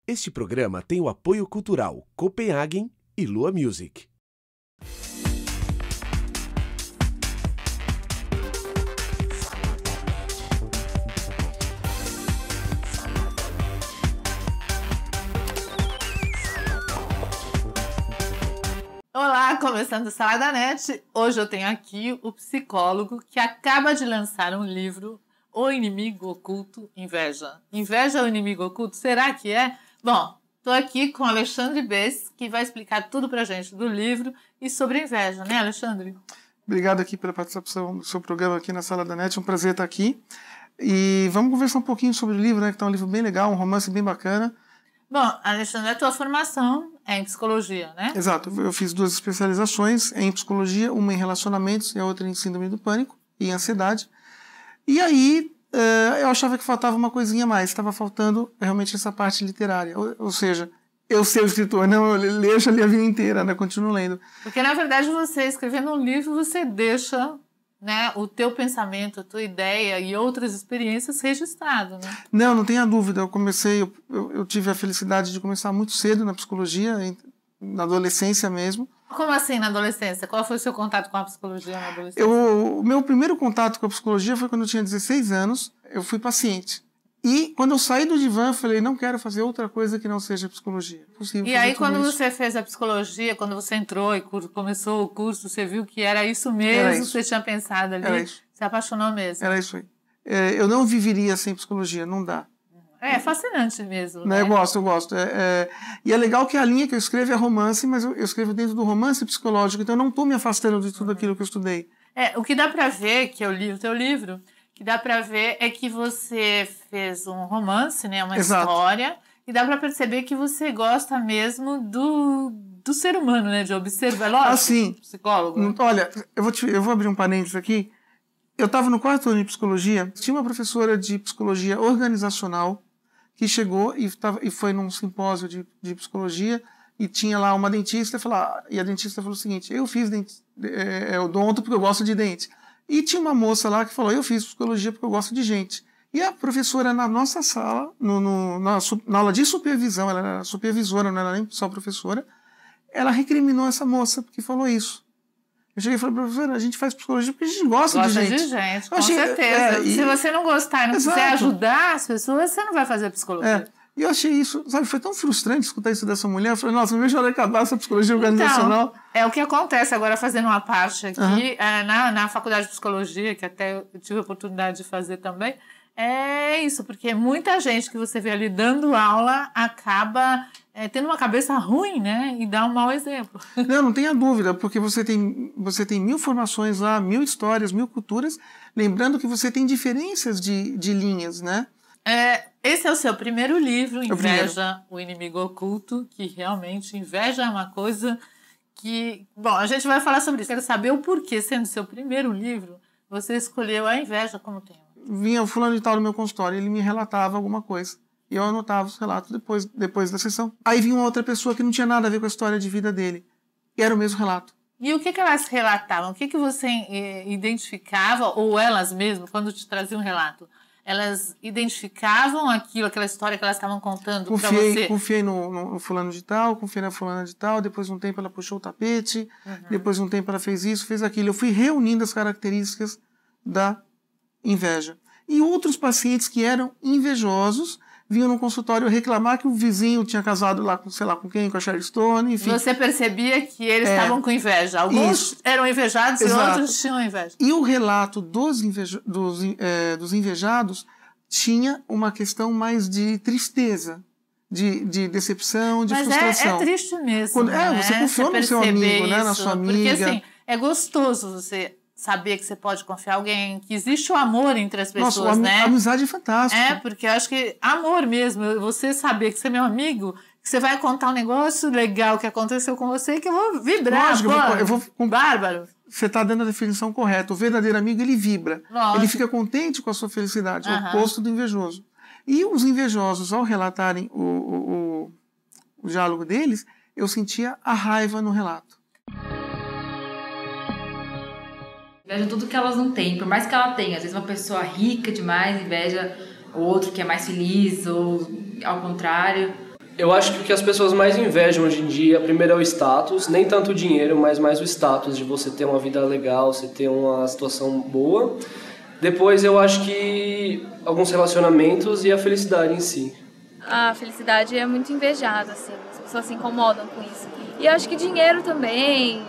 Este programa tem o apoio cultural Copenhagen e Lua Music. Olá, começando o Salada Net. Hoje eu tenho aqui o psicólogo que acaba de lançar um livro, O Inimigo Oculto, Inveja. Inveja é o inimigo oculto? Será que é? Bom, estou aqui com Alexandre Bess, que vai explicar tudo pra gente do livro e sobre inveja, né, Alexandre? Obrigado aqui pela participação do seu programa aqui na Salada Net, é um prazer estar aqui. E vamos conversar um pouquinho sobre o livro, né, que está um livro bem legal, um romance bem bacana. Bom, Alexandre, a tua formação é em psicologia, né? Exato, eu fiz 2 especializações em psicologia, uma em relacionamentos e a outra em síndrome do pânico e em ansiedade. E aí eu achava que faltava uma coisinha a mais, estava faltando realmente essa parte literária. Ou seja, eu ser o escritor, não, eu leio ali a vida inteira, né, continuo lendo. Porque, na verdade, você escrevendo um livro, você deixa, né, o teu pensamento, a tua ideia e outras experiências registrado, né? Não tenha dúvida. Eu tive a felicidade de começar muito cedo na psicologia, na adolescência mesmo. Como assim na adolescência? Qual foi o seu contato com a psicologia na adolescência? O meu primeiro contato com a psicologia foi quando eu tinha 16 anos. Eu fui paciente. E quando eu saí do divã, eu falei, não quero fazer outra coisa que não seja psicologia. E aí, quando você fez a psicologia, quando você entrou e começou o curso, você viu que era isso mesmo que você tinha pensado ali? Era isso. Se apaixonou mesmo? Era isso aí. Eu não viveria sem psicologia, não dá. É fascinante mesmo, né? Eu gosto. E é legal que a linha que eu escrevo é romance, mas eu escrevo dentro do romance psicológico, então eu não estou me afastando de tudo aquilo que eu estudei. O que dá para ver, que eu li o teu livro, que dá para ver é que você fez um romance, né, uma Exato. história, e dá para perceber que você gosta mesmo do ser humano, né, de observar. Lógico, sim. Psicólogo. Olha, eu vou abrir um parênteses aqui. Eu estava no 4º ano de psicologia, tinha uma professora de psicologia organizacional que chegou e foi num simpósio de psicologia e tinha lá uma dentista e a dentista falou o seguinte, eu fiz odonto porque eu gosto de dente. E tinha uma moça lá que falou, eu fiz psicologia porque eu gosto de gente. E a professora na nossa sala, na aula de supervisão, ela era supervisora, não era nem só professora, ela recriminou essa moça porque falou isso. Eu cheguei e falei, professora, a gente faz psicologia porque a gente gosta de gente. Com certeza. Se você não gostar e não quiser ajudar as pessoas, você não vai fazer psicologia. E eu achei isso, sabe, foi tão frustrante escutar isso dessa mulher. Eu falei, nossa, não vejo a hora de acabar essa psicologia organizacional. Então, é o que acontece agora, fazendo uma parte aqui, na faculdade de psicologia, que até eu tive a oportunidade de fazer também, é isso, porque muita gente que você vê ali dando aula acaba tendo uma cabeça ruim, né? E dá um mau exemplo. Não tenha dúvida, porque você tem 1000 formações lá, 1000 histórias, 1000 culturas, lembrando que você tem diferenças de linhas, né? Esse é o seu primeiro livro, Inveja, o Inimigo Oculto, que realmente inveja é uma coisa que... Bom, a gente vai falar sobre isso. Quero saber o porquê, sendo seu primeiro livro, você escolheu a inveja como tema. Vinha o fulano de tal no meu consultório, ele me relatava alguma coisa. E eu anotava os relatos depois da sessão. Aí vinha uma outra pessoa que não tinha nada a ver com a história de vida dele. E era o mesmo relato. E o que elas relatavam? O que você identificava, ou elas mesmas, quando te traziam um relato? Elas identificavam aquela história que elas estavam contando para você? Confiei no fulano de tal, confiei na fulana de tal, depois de um tempo ela puxou o tapete, depois de um tempo ela fez isso, fez aquilo. Eu fui reunindo as características da inveja. E outros pacientes que eram invejosos vinham no consultório reclamar que o vizinho tinha casado lá com, sei lá com quem, com a Sharon Stone, enfim. Você percebia que eles estavam com inveja. Alguns eram invejados e outros tinham inveja. E o relato dos invejados tinha uma questão mais de tristeza, de decepção, de frustração. Mas é triste mesmo. Você confiou no seu amigo, né, na sua amiga. Porque assim, é gostoso você saber que você pode confiar em alguém, que existe o amor entre as pessoas, né? A amizade é fantástica. Porque eu acho que amor mesmo, você saber que você é meu amigo, que você vai contar um negócio legal que aconteceu com você, que eu vou vibrar. Lógico, eu vou bárbaro. Você está dando a definição correta. O verdadeiro amigo, ele vibra. Lógico. Ele fica contente com a sua felicidade, o oposto do invejoso. E os invejosos, ao relatarem o diálogo deles, eu sentia a raiva no relato. Inveja tudo que elas não têm, por mais que ela tenha. Às vezes uma pessoa rica demais inveja o outro que é mais feliz, ou ao contrário. Eu acho que o que as pessoas mais invejam hoje em dia, primeiro é o status, nem tanto o dinheiro, mas mais o status de você ter uma vida legal, você ter uma situação boa. Depois eu acho que alguns relacionamentos e a felicidade em si. A felicidade é muito invejada, assim, as pessoas se incomodam com isso. E eu acho que dinheiro também,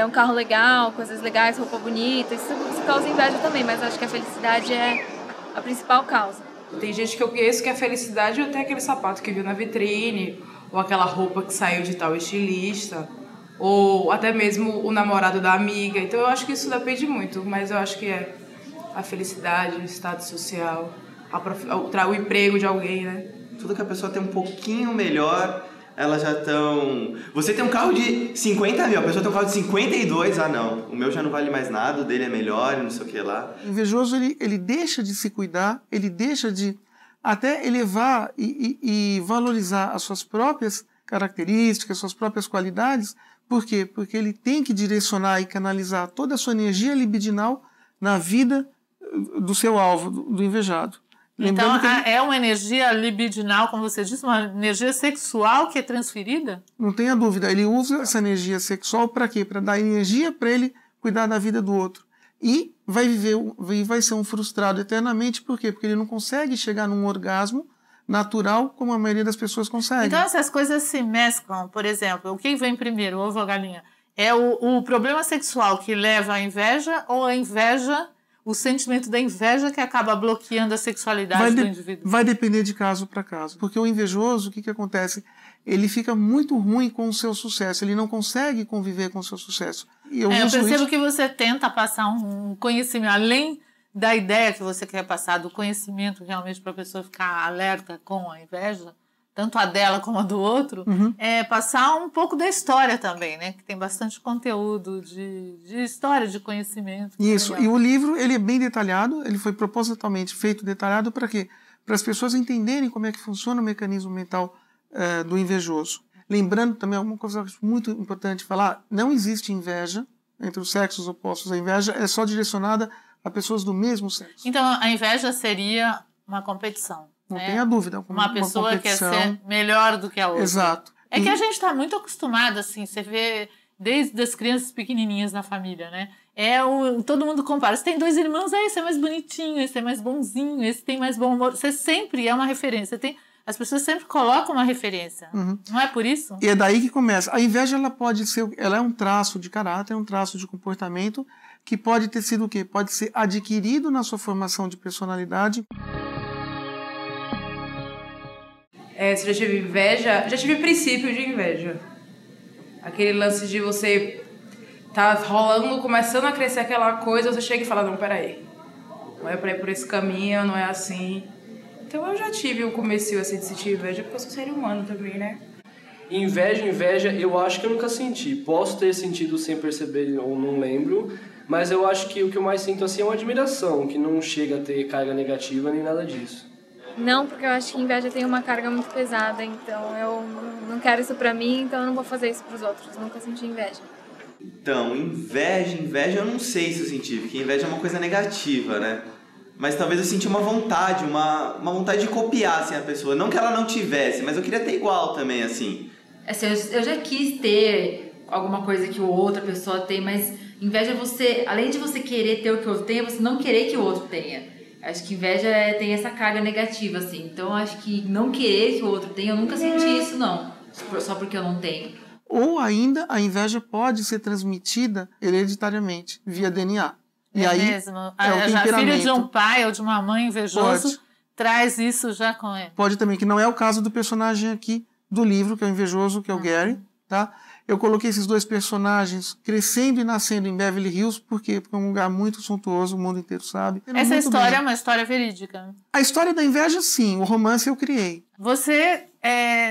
um carro legal, coisas legais, roupa bonita, isso causa inveja também, mas acho que a felicidade é a principal causa. Tem gente que eu conheço que a felicidade é até aquele sapato que viu na vitrine, ou aquela roupa que saiu de tal estilista, ou até mesmo o namorado da amiga. Então eu acho que isso depende muito, mas eu acho que é a felicidade, o status social, o emprego de alguém, né? Tudo que a pessoa tem um pouquinho melhor, elas já estão... Você tem um carro de 50 mil, a pessoa tem um carro de 52, não, o meu já não vale mais nada, o dele é melhor e não sei o que lá. O invejoso, ele deixa de se cuidar, ele deixa de até elevar e valorizar as suas próprias características, suas próprias qualidades. Por quê? Porque ele tem que direcionar e canalizar toda a sua energia libidinal na vida do seu alvo, do invejado. Então, é uma energia libidinal, como você disse, uma energia sexual que é transferida? Não tenha dúvida. Ele usa essa energia sexual para quê? Para dar energia para ele cuidar da vida do outro. E vai ser um frustrado eternamente. Por quê? Porque ele não consegue chegar num orgasmo natural como a maioria das pessoas consegue. Então, essas coisas se mesclam. Por exemplo, o que vem primeiro, o ovo ou a galinha? É o problema sexual que leva à inveja ou a inveja... O sentimento da inveja que acaba bloqueando a sexualidade do indivíduo? Vai depender de caso para caso. Porque o invejoso, o que acontece? Ele fica muito ruim com o seu sucesso. Ele não consegue conviver com o seu sucesso. E eu percebo que você tenta passar um conhecimento, além da ideia que você quer passar, do conhecimento realmente para a pessoa ficar alerta com a inveja, tanto a dela como a do outro, passar um pouco da história também, né? Que tem bastante conteúdo de história, de conhecimento. Isso, e o livro ele é bem detalhado, ele foi propositalmente feito detalhado para quê? Para as pessoas entenderem como é que funciona o mecanismo mental do invejoso. Lembrando também, uma coisa muito importante falar, não existe inveja entre os sexos opostos. A inveja é só direcionada a pessoas do mesmo sexo. Então, a inveja seria uma competição. Não tenha dúvida. Uma pessoa quer ser melhor do que a outra. Exato. É que a gente está muito acostumado, assim, você vê desde as crianças pequenininhas na família, né? Todo mundo compara. Você tem 2 irmãos, esse é mais bonitinho, esse é mais bonzinho, esse tem mais bom humor. Você sempre é uma referência. As pessoas sempre colocam uma referência. Não é por isso? E é daí que começa. A inveja, ela é um traço de caráter, um traço de comportamento que pode ter sido o quê? Pode ser adquirido na sua formação de personalidade. Você já teve inveja? Já tive princípio de inveja. Aquele lance de você tá rolando, começando a crescer aquela coisa, você chega e fala, não, peraí. Não é pra ir por esse caminho, não é assim. Então eu já tive o comecinho assim de sentir inveja, porque eu sou ser humano também, né? Inveja, eu acho que eu nunca senti. Posso ter sentido sem perceber ou não lembro, mas eu acho que o que eu mais sinto assim é uma admiração, que não chega a ter carga negativa nem nada disso. Não, porque eu acho que inveja tem uma carga muito pesada, então eu não quero isso pra mim, então eu não vou fazer isso pros outros, nunca senti inveja. Então, inveja eu não sei se eu senti, porque inveja é uma coisa negativa, né? Mas talvez eu senti uma vontade de copiar, assim, a pessoa. Não que ela não tivesse, mas eu queria ter igual também, assim. Assim, eu já quis ter alguma coisa que outra pessoa tem, mas inveja é você, além de você querer ter o que o outro tem, é você não querer que o outro tenha. Acho que inveja tem essa carga negativa, assim. Então, acho que não querer que o outro tenha, eu nunca senti isso, não. Só porque eu não tenho. Ou ainda, a inveja pode ser transmitida hereditariamente, via DNA. E aí, mesmo. Filho de um pai ou de uma mãe invejoso traz isso já com ele. Pode também, que não é o caso do personagem aqui do livro, que é o invejoso, que é o Gary, tá? Eu coloquei esses 2 personagens crescendo e nascendo em Beverly Hills, por quê? Porque é um lugar muito suntuoso, o mundo inteiro sabe. Essa história é uma história verídica? A história da inveja, sim. O romance eu criei. Você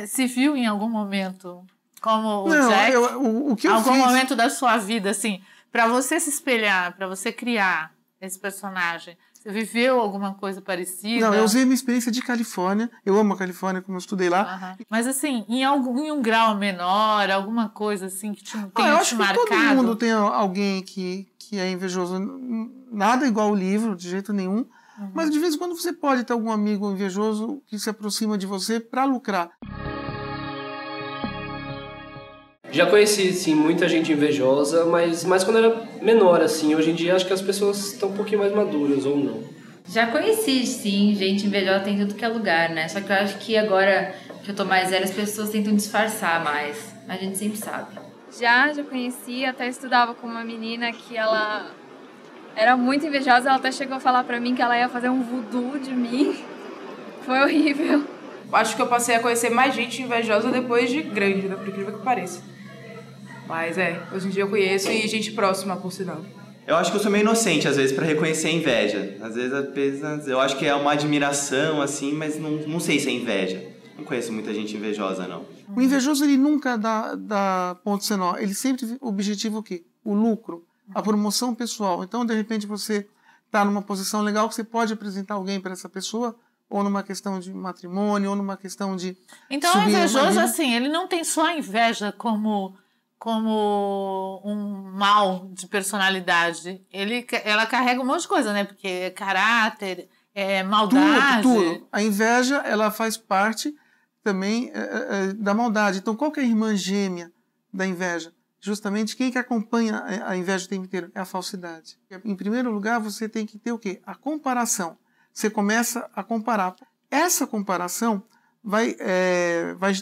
se viu em algum momento como o Não, Jack? O que eu algum fiz... momento da sua vida, assim, para você se espelhar, para você criar esse personagem, você viveu alguma coisa parecida? Não, eu usei a minha experiência de Califórnia. Eu amo a Califórnia, como eu estudei lá. Mas assim, em um grau menor, alguma coisa assim que tenha te marcado? Eu acho que todo mundo tem alguém que é invejoso. Nada igual o livro, de jeito nenhum. Mas de vez em quando você pode ter algum amigo invejoso que se aproxima de você para lucrar. Já conheci, sim, muita gente invejosa, mas mais quando era menor, assim. Hoje em dia acho que as pessoas estão um pouquinho mais maduras, ou não. Já conheci, sim, gente invejosa tem tudo que é lugar, né? Só que eu acho que agora que eu tô mais velha, as pessoas tentam disfarçar mais. A gente sempre sabe. Já conheci, até estudava com uma menina que ela era muito invejosa, ela até chegou a falar pra mim que ela ia fazer um voodoo de mim. Foi horrível. Acho que eu passei a conhecer mais gente invejosa depois de grande, né? Por incrível que pareça. Mas hoje em dia eu conheço e gente próxima, por sinal. Eu acho que eu sou meio inocente, às vezes, pra reconhecer a inveja. Às vezes, eu acho que é uma admiração, assim, mas não sei se é inveja. Não conheço muita gente invejosa, não. O invejoso, ele nunca dá ponto sem nó. Ele sempre objetiva o quê? O lucro, a promoção pessoal. Então, de repente, você está numa posição legal que você pode apresentar alguém para essa pessoa, ou numa questão de matrimônio, ou numa questão de... Então, o invejoso, assim, ele não tem só a inveja como um mal de personalidade. Ela carrega um monte de coisa, né? Porque é caráter, é maldade. Tudo. A inveja, ela faz parte também da maldade. Então, qual que é a irmã gêmea da inveja? Justamente quem que acompanha a inveja o tempo inteiro? É a falsidade. Em primeiro lugar, você tem que ter o quê? A comparação. Você começa a comparar. Essa comparação vai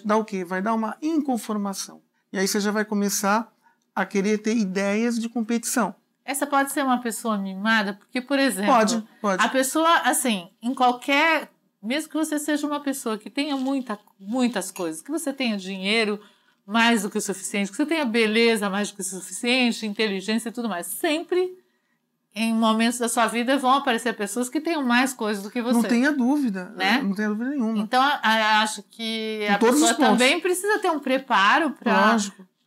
dar o quê? Vai dar uma inconformação. E aí você já vai começar a querer ter ideias de competição. Essa pode ser uma pessoa mimada, porque, por exemplo... Pode. A pessoa, assim, em qualquer... Mesmo que você seja uma pessoa que tenha muitas coisas, que você tenha dinheiro mais do que o suficiente, que você tenha beleza mais do que o suficiente, inteligência e tudo mais, sempre, em momentos da sua vida, vão aparecer pessoas que tenham mais coisas do que você. Não tenha dúvida, né? Não tenha dúvida nenhuma. Então, acho que a pessoa também precisa ter um preparo para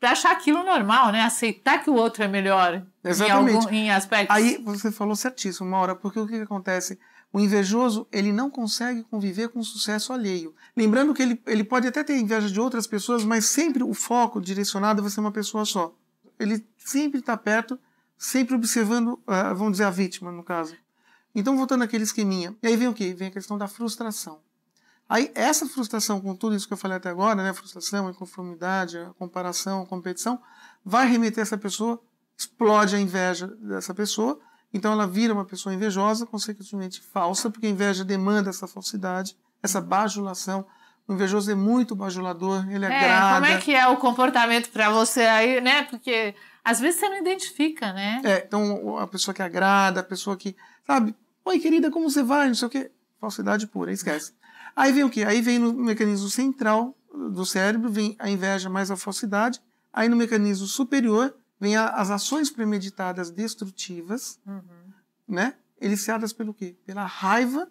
achar aquilo normal, né? Aceitar que o outro é melhor. Exatamente. Em aspectos. Aí você falou certíssimo, Maura, porque o que acontece? O invejoso, ele não consegue conviver com o sucesso alheio. Lembrando que ele pode até ter inveja de outras pessoas, mas sempre o foco direcionado vai ser uma pessoa só. Ele sempre está perto, sempre observando, vamos dizer, a vítima, no caso. Então, voltando àquele esqueminha. E aí vem o quê? Vem a questão da frustração. Aí, essa frustração, com tudo isso que eu falei até agora, né? Frustração, a inconformidade, a comparação, a competição, vai remeter essa pessoa, explode a inveja dessa pessoa, então ela vira uma pessoa invejosa, consequentemente falsa, porque a inveja demanda essa falsidade, essa bajulação. O invejoso é muito bajulador, ele agrada. Como é que é o comportamento para você aí, né? Porque às vezes você não identifica, né? Então a pessoa que agrada, a pessoa que, sabe, oi querida, como você vai? Não sei o quê. Falsidade pura, esquece. Aí vem o quê? Aí vem no mecanismo central do cérebro, vem a inveja mais a falsidade. Aí no mecanismo superior, vem as ações premeditadas destrutivas, né? Eliciadas pelo quê? Pela raiva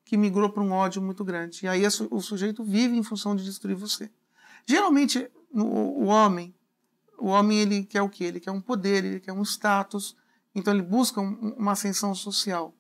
que migrou para um ódio muito grande. E aí o sujeito vive em função de destruir você. Geralmente, o homem ele quer o quê? Ele quer um poder, ele quer um status, então ele busca uma ascensão social.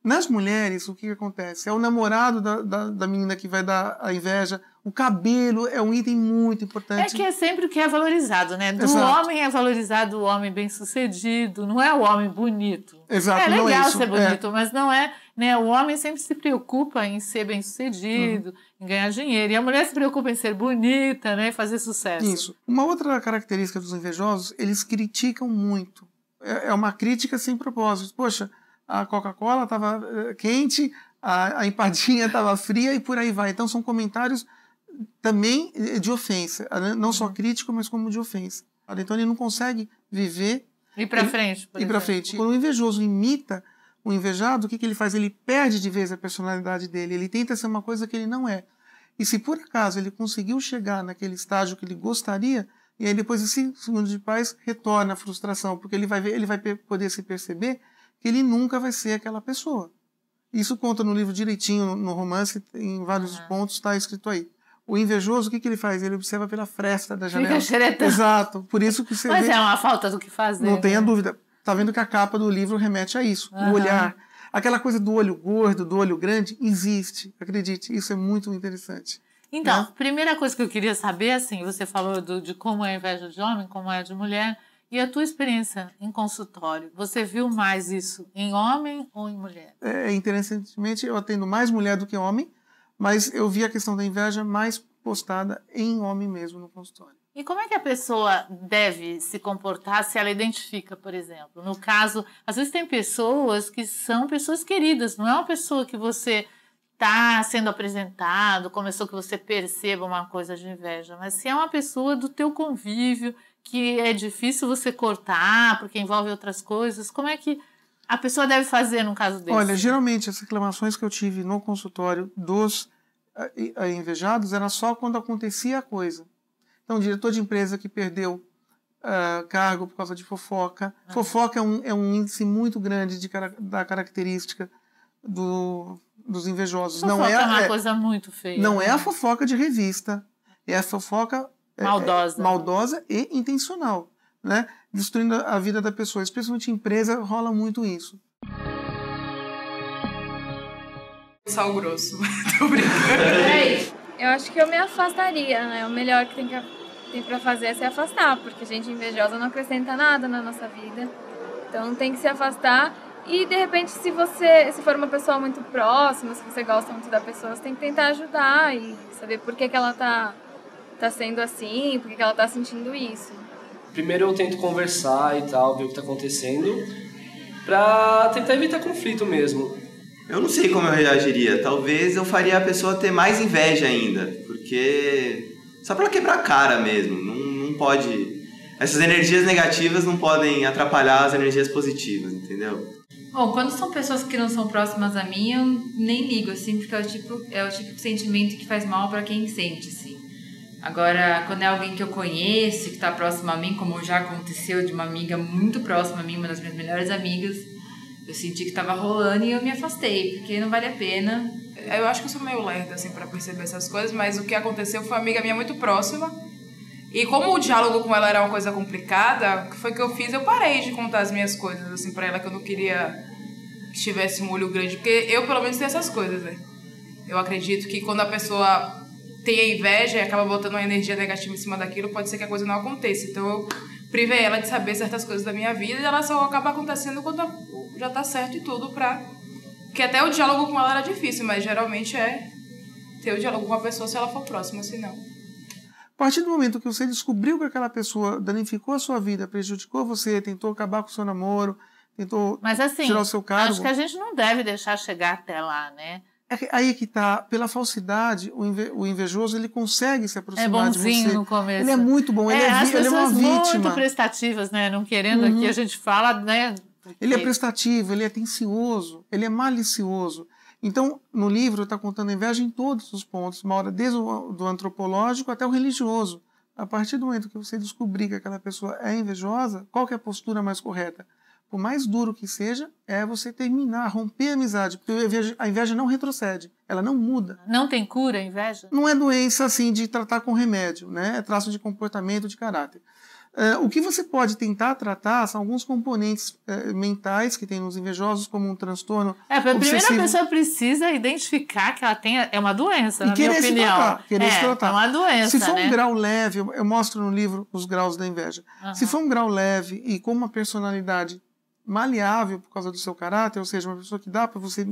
Nas mulheres, o que acontece? É o namorado da menina que vai dar a inveja. O cabelo é um item muito importante. É que é sempre o que é valorizado, né? Do Exato. homem é valorizado o homem bem-sucedido, não é o homem bonito. Exato, é não legal é isso. ser bonito, mas não é... Né? O homem sempre se preocupa em ser bem-sucedido, em ganhar dinheiro. E a mulher se preocupa em ser bonita, né? E fazer sucesso. Isso. Uma outra característica dos invejosos, eles criticam muito. É uma crítica sem propósito. Poxa, a Coca-Cola estava quente, a empadinha estava fria e por aí vai. Então são comentários também de ofensa. Não só crítico, mas como de ofensa. Então ele não consegue viver... Ir para frente. Ir para frente. Quando o invejoso imita o invejado, o que ele faz? Ele perde de vez a personalidade dele. Ele tenta ser uma coisa que ele não é. E se por acaso ele conseguiu chegar naquele estágio que ele gostaria, e aí depois de 5 segundos de paz, retorna a frustração, porque ele vai poder se perceber que ele nunca vai ser aquela pessoa. Isso conta no livro direitinho, no romance, em vários pontos está escrito aí. O invejoso, o que ele faz? Ele observa pela fresta da janela. Fica xeretando. Exato. Por isso que você Mas vê... é uma falta do que fazer. Não tenha dúvida. Tá vendo que a capa do livro remete a isso. O olhar. Aquela coisa do olho gordo, do olho grande, existe. Acredite, isso é muito interessante. Então, primeira coisa que eu queria saber, assim, você falou de como é a inveja de homem, como é de mulher, e a tua experiência em consultório. Você viu mais isso em homem ou em mulher? Interessantemente, eu atendo mais mulher do que homem, mas eu vi a questão da inveja mais postada em homem mesmo no consultório. E como é que a pessoa deve se comportar se ela identifica, por exemplo? No caso, às vezes tem pessoas que são pessoas queridas, não é uma pessoa que você está sendo apresentado, começou que você perceba uma coisa de inveja, mas se é uma pessoa do teu convívio, que é difícil você cortar, porque envolve outras coisas, como é que a pessoa deve fazer num caso desse? Olha, geralmente as reclamações que eu tive no consultório dos invejados era só quando acontecia a coisa. Então, diretor de empresa que perdeu cargo por causa de fofoca. Fofoca é um índice muito grande da característica dos invejosos. Fofoca não é uma coisa muito feia. Não é a fofoca de revista. É a fofoca maldosa e intencional, né? Destruindo a vida da pessoa. Especialmente em empresa, rola muito isso. Sal grosso. Tô brincando. Eu acho que eu me afastaria, né? O melhor que tem pra fazer é se afastar, porque gente invejosa não acrescenta nada na nossa vida. Então tem que se afastar e, de repente, se for uma pessoa muito próxima, se você gosta muito da pessoa, você tem que tentar ajudar e saber por que ela tá sendo assim, por que ela tá sentindo isso. Primeiro eu tento conversar e tal, ver o que tá acontecendo, pra tentar evitar conflito mesmo. Eu não sei como eu reagiria. Talvez eu faria a pessoa ter mais inveja ainda. Porque... só pra quebrar a cara mesmo. Não pode... essas energias negativas não podem atrapalhar as energias positivas, entendeu? Bom, quando são pessoas que não são próximas a mim, eu nem ligo, assim, porque é o tipo de sentimento que faz mal pra quem sente, assim. Agora, quando é alguém que eu conheço, que tá próximo a mim, como já aconteceu de uma amiga muito próxima a mim, uma das minhas melhores amigas, eu senti que tava rolando e eu me afastei, porque não vale a pena. Eu acho que eu sou meio lerda, assim, pra perceber essas coisas, mas o que aconteceu foi uma amiga minha muito próxima. E como o diálogo com ela era uma coisa complicada, o que foi que eu fiz? Eu parei de contar as minhas coisas, assim, pra ela, que eu não queria que tivesse um olho grande, porque eu, pelo menos, tenho essas coisas, né? Eu acredito que quando a pessoa tem a inveja e acaba botando uma energia negativa em cima daquilo, pode ser que a coisa não aconteça. Então eu privei ela de saber certas coisas da minha vida e ela só acaba acontecendo quando já tá certo e tudo que até o diálogo com ela era difícil, mas geralmente é ter o diálogo com a pessoa se ela for próxima, senão. A partir do momento que você descobriu que aquela pessoa danificou a sua vida, prejudicou você, tentou acabar com o seu namoro, tentou tirar o seu cargo... acho que a gente não deve deixar chegar até lá, né? Aí que tá, pela falsidade, o invejoso ele consegue se aproximar de você. É bonzinho no começo. Ele é muito bom, ele é uma vítima. As pessoas muito prestativas, né? Não querendo aqui, a gente fala, né? Porque... ele é prestativo, ele é atencioso, ele é malicioso. Então, no livro está contando a inveja em todos os pontos, uma hora desde do antropológico até o religioso. A partir do momento que você descobrir que aquela pessoa é invejosa, qual que é a postura mais correta? Por mais duro que seja, é você terminar, romper a amizade, porque a inveja não retrocede, ela não muda. Não tem cura a inveja? Não é doença assim de tratar com remédio, né? É traço de comportamento, de caráter. O que você pode tentar tratar são alguns componentes mentais que tem nos invejosos, como um transtorno Primeiro obsessivo. a pessoa precisa identificar que ela tem... é uma doença, na minha opinião. Querer se tratar. É uma doença, se for né? um grau leve, eu mostro no livro os graus da inveja. Se for um grau leve e com uma personalidade maleável por causa do seu caráter, ou seja, uma pessoa que dá para você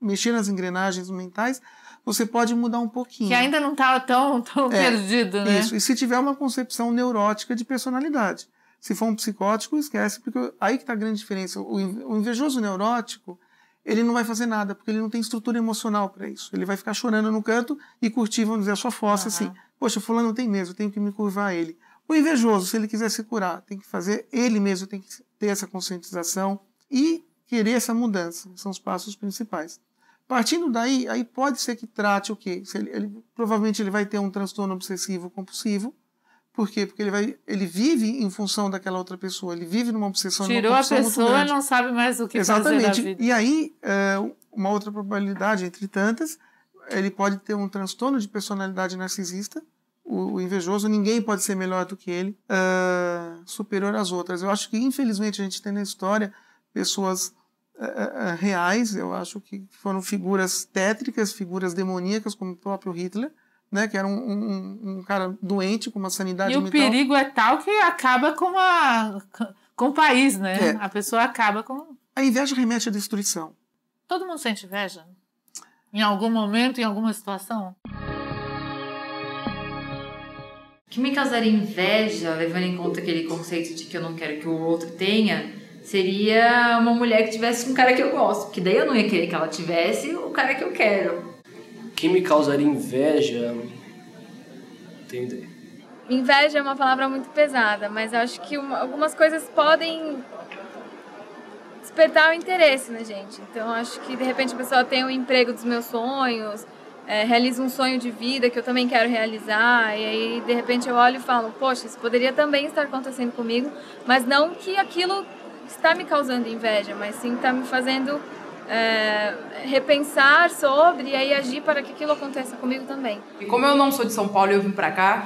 mexer nas engrenagens mentais, você pode mudar um pouquinho. Que ainda não está tão perdido, né? Isso. E se tiver uma concepção neurótica de personalidade. Se for um psicótico, esquece, porque aí que está a grande diferença. O invejoso neurótico, ele não vai fazer nada, porque ele não tem estrutura emocional para isso. Ele vai ficar chorando no canto e curtir, vamos dizer, a sua fossa, assim. Poxa, fulano tem mesmo, eu tenho que me curvar a ele. O invejoso, se ele quiser se curar, tem que fazer, ele mesmo tem que ter essa conscientização e querer essa mudança. São os passos principais. Partindo daí, aí pode ser que trate o quê? Provavelmente ele vai ter um transtorno obsessivo compulsivo. Por quê? Porque ele vive em função daquela outra pessoa. Ele vive numa obsessão. Tirou a pessoa e não sabe mais o que fazer da vida. E aí, uma outra probabilidade, entre tantas, ele pode ter um transtorno de personalidade narcisista. O invejoso, ninguém pode ser melhor do que ele, superior às outras. Eu acho que, infelizmente, a gente tem na história pessoas reais, eu acho que foram figuras tétricas, figuras demoníacas, como o próprio Hitler, né, que era um cara doente, com uma sanidade mental. E o perigo é tal que acaba com o país, né? A pessoa acaba com... A inveja remete à destruição. Todo mundo sente inveja? Em algum momento, em alguma situação? O que me causaria inveja, levando em conta aquele conceito de que eu não quero que o outro tenha, seria uma mulher que tivesse um cara que eu gosto. Porque daí eu não ia querer que ela tivesse o cara que eu quero. O que me causaria inveja? Entender. Inveja é uma palavra muito pesada, mas eu acho que algumas coisas podem despertar o interesse na gente. Então, eu acho que, de repente, a pessoa tem o emprego dos meus sonhos, realiza um sonho de vida que eu também quero realizar, e aí, de repente, eu olho e falo, poxa, isso poderia também estar acontecendo comigo, mas não que aquilo está me causando inveja, mas sim está me fazendo repensar sobre e aí agir para que aquilo aconteça comigo também. E como eu não sou de São Paulo e eu vim pra cá,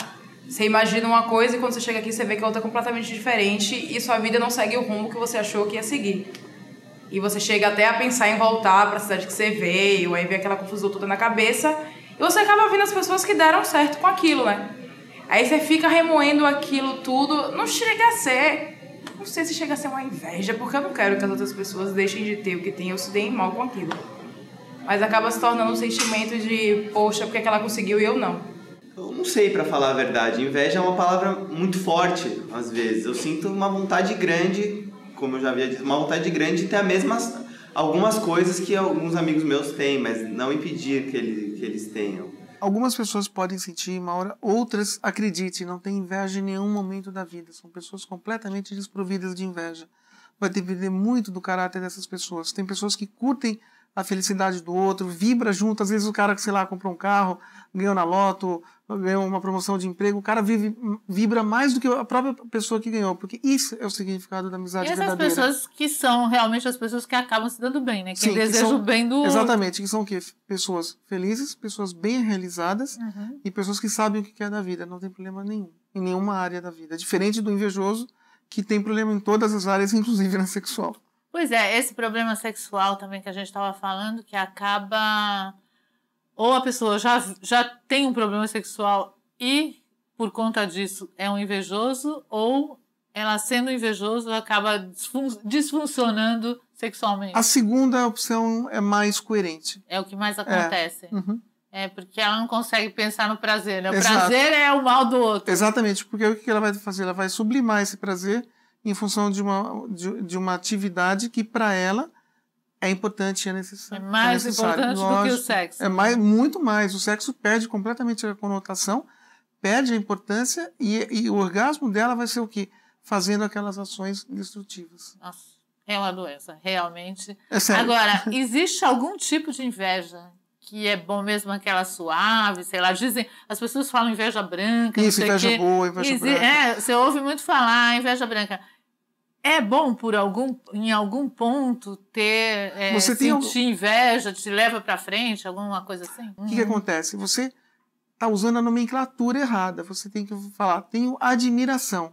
você imagina uma coisa e quando você chega aqui você vê que a outra é completamente diferente e sua vida não segue o rumo que você achou que ia seguir. E você chega até a pensar em voltar pra cidade que você veio, aí vem aquela confusão toda na cabeça e você acaba vendo as pessoas que deram certo com aquilo, né? Aí você fica remoendo aquilo tudo, não chega a ser, não sei se chega a ser uma inveja, porque eu não quero que as outras pessoas deixem de ter o que tem ou se deem mal com aquilo. Mas acaba se tornando um sentimento de, poxa, porque que ela conseguiu e eu não. Eu não sei, pra falar a verdade. Inveja é uma palavra muito forte, às vezes. Eu sinto uma vontade grande, como eu já havia dito, uma vontade grande de ter algumas coisas que alguns amigos meus têm, mas não impedir que eles tenham. Algumas pessoas podem sentir, Maura, outras, acredite, não têm inveja em nenhum momento da vida. São pessoas completamente desprovidas de inveja. Vai depender muito do caráter dessas pessoas. Tem pessoas que curtem a felicidade do outro, vibra junto. Às vezes o cara que, sei lá, comprou um carro, ganhou na loto, ganhou uma promoção de emprego, o cara vibra mais do que a própria pessoa que ganhou, porque isso é o significado da amizade verdadeira. E essas pessoas que são realmente as pessoas que acabam se dando bem, né? Quem deseja o bem do outro. Exatamente, que são o quê? Pessoas felizes, pessoas bem realizadas e pessoas que sabem o que quer da vida, não tem problema nenhum, em nenhuma área da vida. Diferente do invejoso, que tem problema em todas as áreas, inclusive na sexual. Pois é, esse problema sexual também que a gente estava falando, que acaba... Ou a pessoa já tem um problema sexual e, por conta disso, é um invejoso, ou ela, sendo invejoso, acaba disfuncionando sexualmente. A segunda opção é mais coerente. É o que mais acontece. Uhum. É porque ela não consegue pensar no prazer, né? O Exato. prazer é o mal do outro. Exatamente, porque o que ela vai fazer? Ela vai sublimar esse prazer em função de uma atividade que, para ela, é importante e é necessário. É mais importante do que o sexo. Muito mais. O sexo perde completamente a conotação, perde a importância e o orgasmo dela vai ser o quê? Fazendo aquelas ações destrutivas. Nossa, é uma doença, realmente. É sério. Agora, existe algum tipo de inveja que é bom mesmo aquela suave, sei lá, dizem, as pessoas falam inveja branca, isso, não sei inveja boa, inveja branca. Você ouve muito falar inveja branca. É bom, em algum ponto, sentir inveja, te leva pra frente, alguma coisa assim? O que acontece? Você está usando a nomenclatura errada. Você tem que falar, tenho admiração.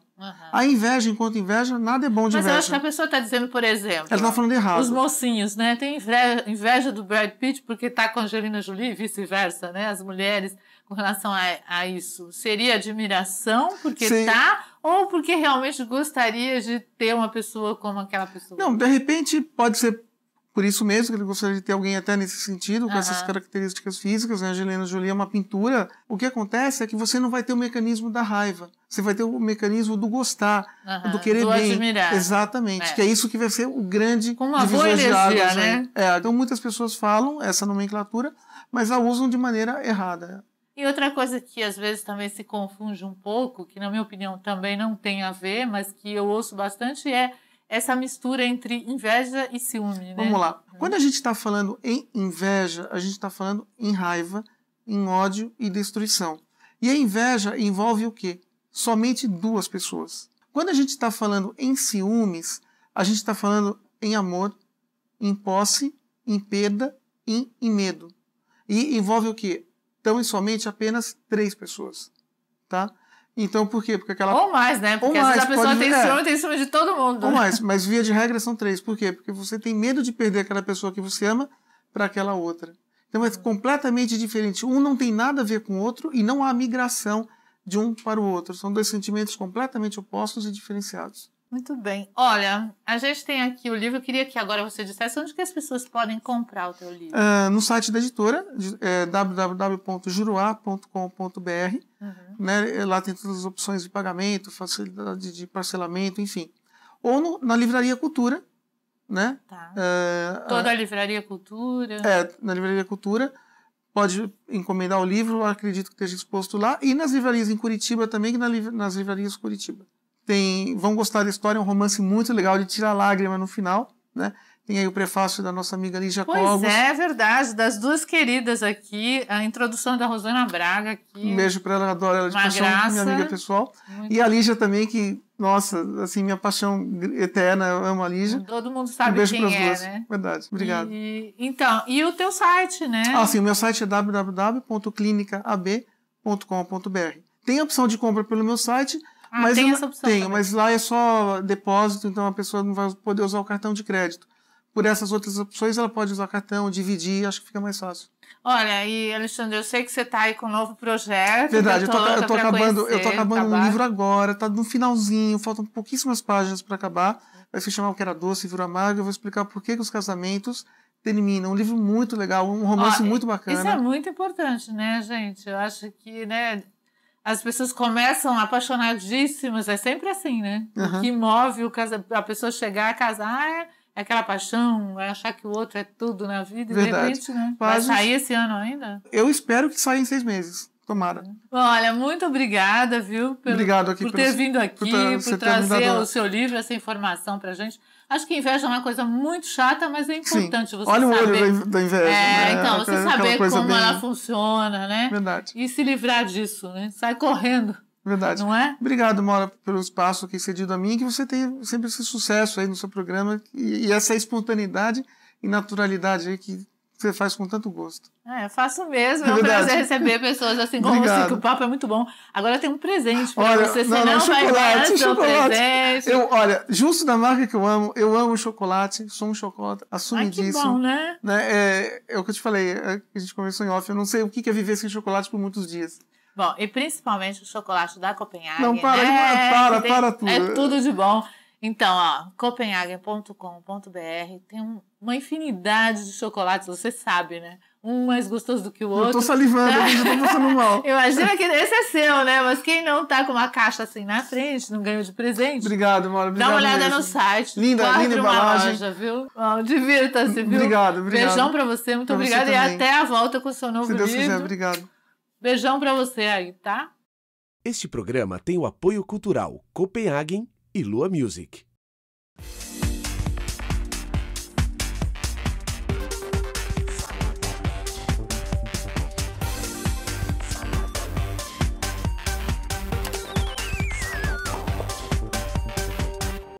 A inveja, enquanto inveja, nada é bom de inveja. Mas eu acho que a pessoa está dizendo, por exemplo... Ela está falando errado. Os mocinhos, né? Tem inveja do Brad Pitt porque está com a Angelina Jolie e vice-versa, né? As mulheres, com relação a isso. Seria admiração porque está... Ou porque realmente gostaria de ter uma pessoa como aquela pessoa? Não, de repente pode ser por isso mesmo que ele gostaria de ter alguém até nesse sentido, com essas características físicas. A Angelina Jolie é uma pintura. O que acontece é que você não vai ter o mecanismo da raiva. Você vai ter o mecanismo do gostar, do querer bem. Admirar. Exatamente. Que é isso que vai ser o grande com uma boa energia, né? Então muitas pessoas falam essa nomenclatura, mas a usam de maneira errada. E outra coisa que às vezes também se confunde um pouco, que na minha opinião também não tem a ver, mas que eu ouço bastante, é essa mistura entre inveja e ciúme, né? Vamos lá. Quando a gente está falando em inveja, a gente está falando em raiva, em ódio e destruição. E a inveja envolve o quê? Somente duas pessoas. Quando a gente está falando em ciúmes, a gente está falando em amor, em posse, em perda e em medo. E envolve o quê? Então, e somente apenas 3 pessoas, tá? Então, por quê? Porque aquela... Ou mais, né? Porque às vezes a pessoa tem ciúme de todo mundo. Ou mais, mas via de regra são 3. Por quê? Porque você tem medo de perder aquela pessoa que você ama para aquela outra. Então, é completamente diferente. Um não tem nada a ver com o outro e não há migração de um para o outro. São 2 sentimentos completamente opostos e diferenciados. Muito bem. Olha, a gente tem aqui o livro. Eu queria que agora você dissesse onde que as pessoas podem comprar o teu livro. No site da editora, www.juruá.com.br. Né? Lá tem todas as opções de pagamento, facilidade de parcelamento, enfim. Ou na Livraria Cultura. Né? Tá. Toda a Livraria Cultura. Na Livraria Cultura. Pode encomendar o livro, eu acredito que esteja exposto lá. E nas livrarias em Curitiba também, nas livrarias Curitiba. Vão gostar da história, é um romance muito legal, de tirar lágrima no final, né? Tem aí o prefácio da nossa amiga Lígia Cogos. Pois é verdade, das duas queridas aqui, a introdução da Rosana Braga aqui. Um beijo pra ela, adoro ela de Uma paixão, graça. minha amiga pessoal. Muito E a Lígia também, que, nossa, assim, minha paixão eterna, eu amo a Lígia. Todo mundo Um sabe beijo quem pras é, duas. né? Verdade, obrigado. Então, e o teu site, né? Sim, o meu site é www.clinicaab.com.br. Tem a opção de compra pelo meu site, mas tem essa opção também. mas lá é só depósito, então a pessoa não vai poder usar o cartão de crédito. Por essas outras opções, ela pode usar cartão, dividir, acho que fica mais fácil. Olha, e Alexandre, eu sei que você está aí com um novo projeto. Verdade, eu tô acabando um um livro agora, tá no finalzinho, faltam pouquíssimas páginas para acabar. Vai se chamar O Que Era Doce, Virou Amargo. Eu vou explicar por que os casamentos terminam. Um livro muito legal, um romance muito bacana. Isso é muito importante, né, gente? Eu acho que, né, as pessoas começam apaixonadíssimas, é sempre assim, né? O que move a pessoa chegar a casar é aquela paixão, é achar que o outro é tudo na vida, e de repente, né? Vai sair esse ano ainda? Eu espero que saia em 6 meses. Tomara. Olha, muito obrigada, viu? Obrigado aqui por ter vindo aqui, por trazer o seu livro, essa informação pra gente. Acho que inveja é uma coisa muito chata, mas é importante você saber. Olha o olho da inveja. Né? Então, você saber como ela funciona, né? Verdade. E se livrar disso, né? Sai correndo. Verdade. Não é? Obrigado, Maura, pelo espaço aqui cedido a mim, que você tenha sempre esse sucesso aí no seu programa e essa espontaneidade e naturalidade aí que você faz com tanto gosto. Eu faço mesmo. É um prazer receber pessoas assim como você, que o papo é muito bom. Agora tem um presente para você. Você não vai ver seu presente. Olha, justo da marca que eu amo chocolate, sou um chocolate, assume disso. Que bom, né? É o que eu te falei, a gente conversou em off, eu não sei o que é viver sem chocolate por muitos dias. Bom, e principalmente o chocolate da Copenhagen. Não, para tudo. É tudo de bom. Então, copenhagen.com.br tem uma infinidade de chocolates, você sabe, né? Um mais gostoso do que o outro. Eu tô salivando, eu tô passando mal. Imagina que esse é seu, né? Mas quem não tá com uma caixa assim na frente, não ganhou de presente. Obrigado, Maura. Dá uma olhada no site. Linda embalagem. Loja, viu? Divirta-se, viu? Obrigado. Beijão pra você, muito obrigada. E até a volta com o seu novo livro. Se Deus quiser, obrigado. Beijão pra você aí, tá? Este programa tem o apoio cultural Copenhagen e Lua Music.